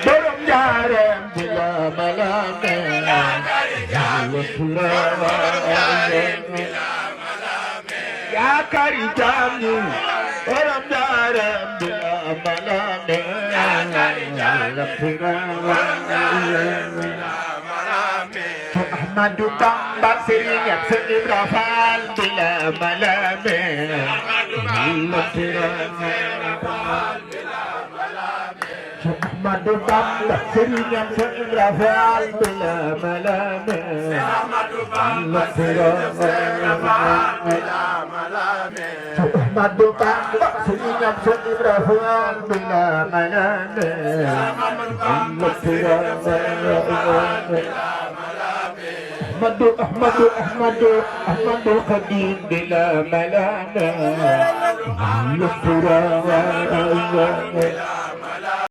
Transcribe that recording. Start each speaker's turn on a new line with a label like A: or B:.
A: borom njaareem bila malame yaakari jaam ñi borom njaareem bila malame Ahmadu Bamba Serigne Cheikh Ibra Fall bila malame Ahmadu Bamba Serigne Cheikh Ibra Fall bila malame Ahmadu Bamba Serigne Cheikh Ibra Fall bila malame Ahmadu Khadim bila malame